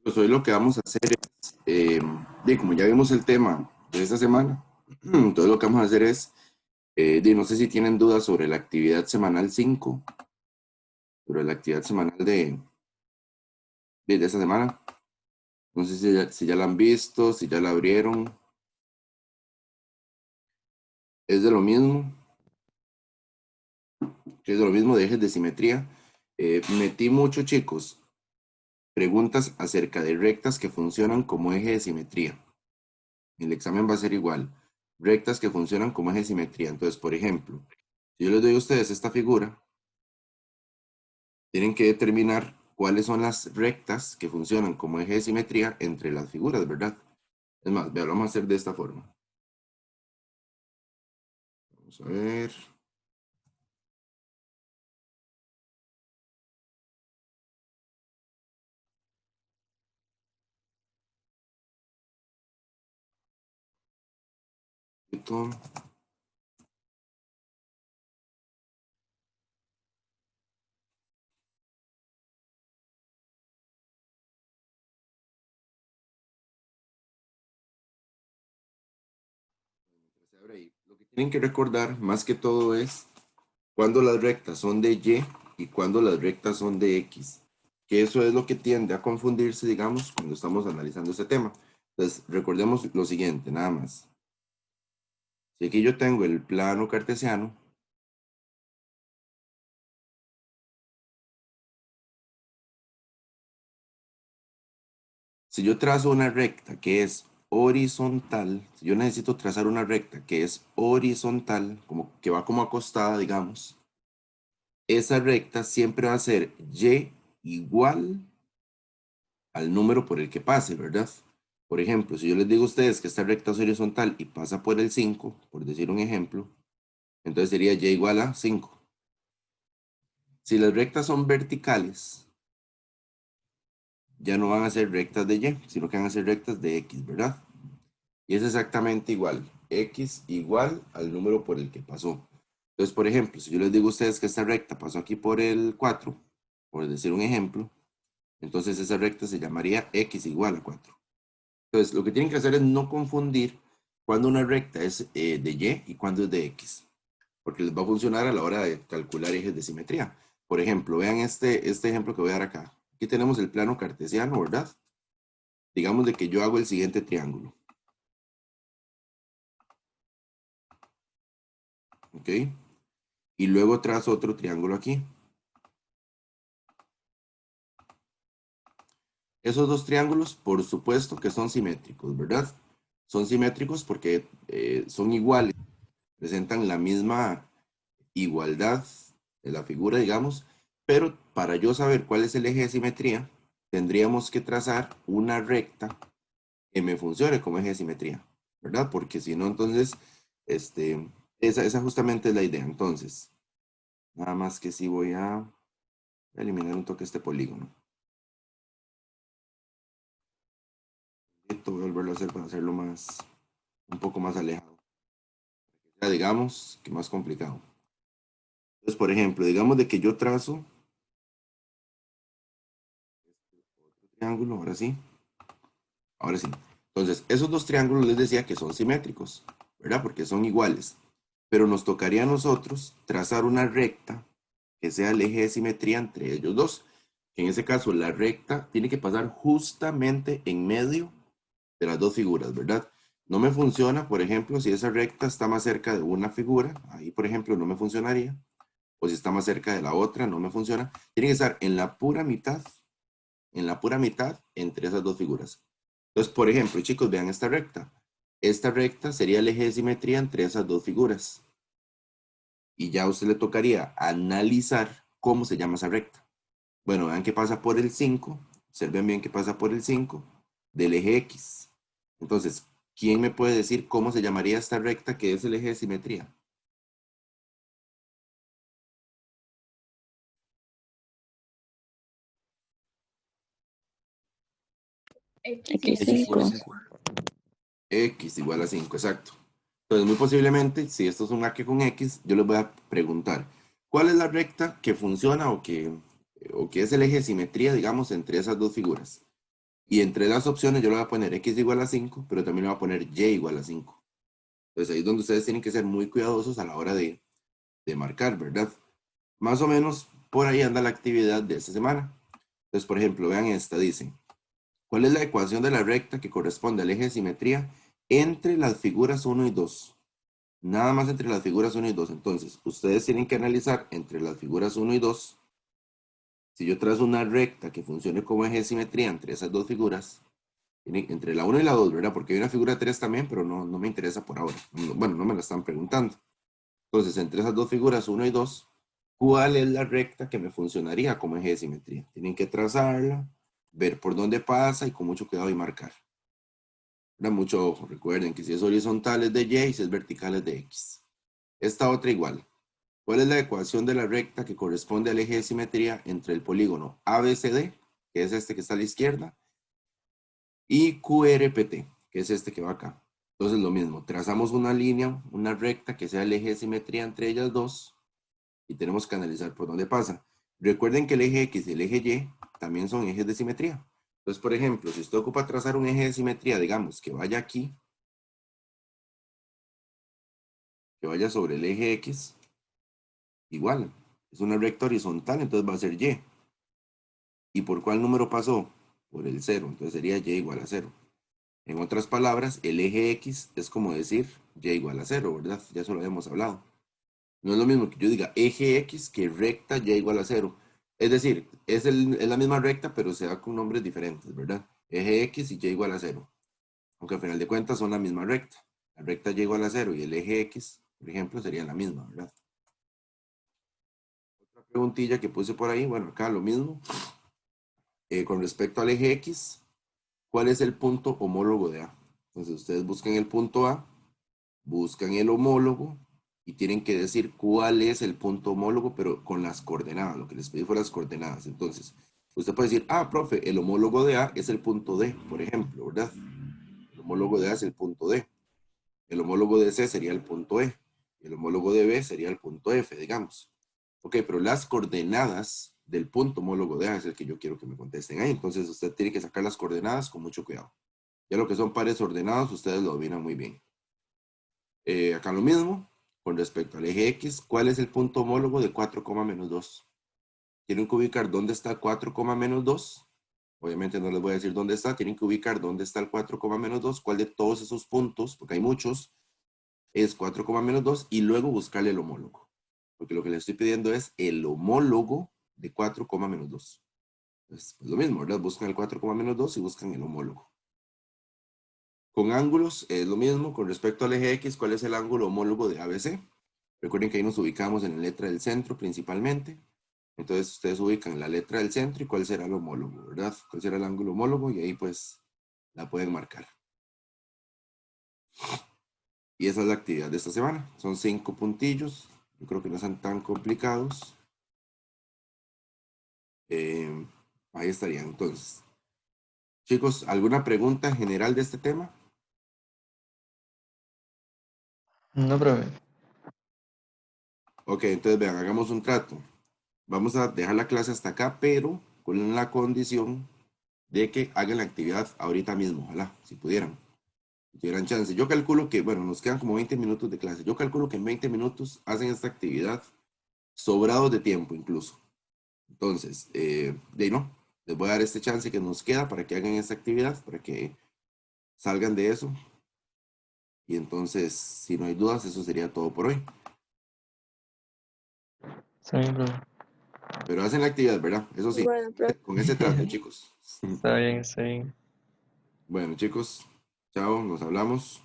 Pues hoy lo que vamos a hacer es, como ya vimos el tema de esta semana, entonces lo que vamos a hacer es, no sé si tienen dudas sobre la actividad semanal 5, sobre la actividad semanal de esta semana. No sé si ya la han visto, si ya la abrieron. Es de lo mismo, de ejes de simetría. Metí mucho, chicos, preguntas acerca de rectas que funcionan como eje de simetría. El examen va a ser igual. Rectas que funcionan como eje de simetría. Entonces, por ejemplo, si yo les doy a ustedes esta figura, tienen que determinar cuáles son las rectas que funcionan como eje de simetría entre las figuras, ¿verdad? Es más, lo vamos a hacer de esta forma. Vamos a ver. Lo que tienen que recordar más que todo es cuando las rectas son de Y y cuando las rectas son de X. Que eso es lo que tiende a confundirse, digamos, cuando estamos analizando este tema. Entonces, recordemos lo siguiente, nada más. Si aquí yo tengo el plano cartesiano, si yo trazo una recta que es horizontal, si yo necesito trazar una recta que es horizontal, como que va como acostada, digamos, esa recta siempre va a ser Y igual al número por el que pase, ¿verdad? Por ejemplo, si yo les digo a ustedes que esta recta es horizontal y pasa por el 5, por decir un ejemplo, entonces sería Y igual a 5. Si las rectas son verticales, ya no van a ser rectas de Y, sino que van a ser rectas de X, ¿verdad? Y es exactamente igual. X igual al número por el que pasó. Entonces, por ejemplo, si yo les digo a ustedes que esta recta pasó aquí por el 4, por decir un ejemplo, entonces esa recta se llamaría X igual a 4. Entonces, lo que tienen que hacer es no confundir cuando una recta es de Y y cuando es de X, porque les va a funcionar a la hora de calcular ejes de simetría. Por ejemplo, vean este ejemplo que voy a dar acá. Aquí tenemos el plano cartesiano, ¿verdad? Digamos de que yo hago el siguiente triángulo. ¿Ok? Y luego trazo otro triángulo aquí. Esos dos triángulos, por supuesto que son simétricos, ¿verdad? Son simétricos porque son iguales, presentan la misma igualdad de la figura, digamos, pero para yo saber cuál es el eje de simetría, tendríamos que trazar una recta que me funcione como eje de simetría, ¿verdad? Porque si no, entonces, esa justamente es la idea. Entonces, nada más que si voy a eliminar un toque este polígono. Esto voy a volverlo a hacer para hacerlo un poco más alejado. Ya digamos que más complicado. Entonces, por ejemplo, digamos de que yo trazo otro triángulo, ahora sí. Ahora sí. Entonces, esos dos triángulos les decía que son simétricos, ¿verdad? Porque son iguales. Pero nos tocaría a nosotros trazar una recta que sea el eje de simetría entre ellos dos. En ese caso, la recta tiene que pasar justamente en medio de las dos figuras, ¿verdad? No me funciona, por ejemplo, si esa recta está más cerca de una figura, ahí, por ejemplo, no me funcionaría. O si está más cerca de la otra, no me funciona. Tiene que estar en la pura mitad entre esas dos figuras. Entonces, por ejemplo, chicos, vean esta recta. Esta recta sería el eje de simetría entre esas dos figuras. Y ya a usted le tocaría analizar cómo se llama esa recta. Bueno, vean que pasa por el 5. Observen bien que pasa por el 5 del eje X. Entonces, ¿quién me puede decir cómo se llamaría esta recta que es el eje de simetría? X5. X igual a 5, exacto. Entonces, muy posiblemente, si esto es un arque con X, yo les voy a preguntar, ¿cuál es la recta que funciona o que es el eje de simetría, digamos, entre esas dos figuras? Y entre las opciones yo le voy a poner x igual a 5, pero también le voy a poner y igual a 5. Entonces ahí es donde ustedes tienen que ser muy cuidadosos a la hora de marcar, ¿verdad? Más o menos por ahí anda la actividad de esta semana. Entonces, por ejemplo, vean esta, dice, ¿cuál es la ecuación de la recta que corresponde al eje de simetría entre las figuras 1 y 2? Nada más entre las figuras 1 y 2. Entonces, ustedes tienen que analizar entre las figuras 1 y 2. Si yo trazo una recta que funcione como eje de simetría entre esas dos figuras, entre la 1 y la 2, ¿verdad? Porque hay una figura 3 también, pero no me interesa por ahora. Bueno, no me la están preguntando. Entonces, entre esas dos figuras, 1 y 2, ¿cuál es la recta que me funcionaría como eje de simetría? Tienen que trazarla, ver por dónde pasa y con mucho cuidado y marcar. Da mucho ojo, recuerden que si es horizontal es de Y y si es vertical es de X. Esta otra igual. ¿Cuál es la ecuación de la recta que corresponde al eje de simetría entre el polígono ABCD, que es este que está a la izquierda, y QRPT, que es este que va acá? Entonces lo mismo, trazamos una línea, una recta que sea el eje de simetría entre ellas dos y tenemos que analizar por dónde pasa. Recuerden que el eje X y el eje Y también son ejes de simetría. Entonces, por ejemplo, si usted ocupa trazar un eje de simetría, digamos, que vaya aquí, que vaya sobre el eje X, igual, es una recta horizontal, entonces va a ser Y. ¿Y por cuál número pasó? Por el 0, entonces sería Y igual a 0. En otras palabras, el eje X es como decir Y igual a 0, ¿verdad? Ya eso lo habíamos hablado. No es lo mismo que yo diga eje X que recta Y igual a 0. Es decir, es la misma recta, pero se da con nombres diferentes, ¿verdad? Eje X y Y igual a 0. Aunque al final de cuentas son la misma recta. La recta Y igual a 0 y el eje X, por ejemplo, serían la misma, ¿verdad? Otra preguntilla que puse por ahí, bueno, acá lo mismo. Con respecto al eje X, ¿cuál es el punto homólogo de A? Entonces ustedes buscan el punto A, buscan el homólogo y tienen que decir cuál es el punto homólogo, pero con las coordenadas. Lo que les pedí fue las coordenadas. Entonces, usted puede decir, ah, profe, el homólogo de A es el punto D, por ejemplo, ¿verdad? El homólogo de A es el punto D. El homólogo de C sería el punto E. El homólogo de B sería el punto F, digamos. Ok, pero las coordenadas del punto homólogo de A es el que yo quiero que me contesten ahí. Entonces usted tiene que sacar las coordenadas con mucho cuidado. Ya lo que son pares ordenados, ustedes lo dominan muy bien. Acá lo mismo, con respecto al eje X, ¿cuál es el punto homólogo de 4, menos 2? Tienen que ubicar dónde está 4, menos 2. Obviamente no les voy a decir dónde está, tienen que ubicar dónde está el 4, menos 2, cuál de todos esos puntos, porque hay muchos, es 4, menos 2 y luego buscarle el homólogo. Porque lo que les estoy pidiendo es el homólogo de 4, menos 2. Es lo mismo, ¿verdad? Buscan el 4, menos 2 y buscan el homólogo. Con ángulos es lo mismo. Con respecto al eje X, ¿cuál es el ángulo homólogo de ABC? Recuerden que ahí nos ubicamos en la letra del centro principalmente. Entonces ustedes ubican la letra del centro y cuál será el homólogo, ¿verdad? ¿Cuál será el ángulo homólogo? Y ahí pues la pueden marcar. Y esa es la actividad de esta semana. Son 5 puntillos. Yo creo que no son tan complicados. Ahí estarían entonces. Chicos, ¿alguna pregunta general de este tema? No, profe. Ok, entonces vean, hagamos un trato. Vamos a dejar la clase hasta acá, pero con la condición de que hagan la actividad ahorita mismo, ojalá, si pudieran, si tuvieran chance. Yo calculo que, bueno, nos quedan como 20 minutos de clase. Yo calculo que en 20 minutos hacen esta actividad sobrados de tiempo incluso. Entonces, de no, les voy a dar este chance que nos queda para que hagan esta actividad, para que salgan de eso. Y entonces, si no hay dudas, eso sería todo por hoy. Está bien, profe. Pero hacen la actividad, ¿verdad? Eso sí, Bueno, profe. con ese trato, chicos. Está bien, está bien. Bueno, chicos, chao, nos hablamos.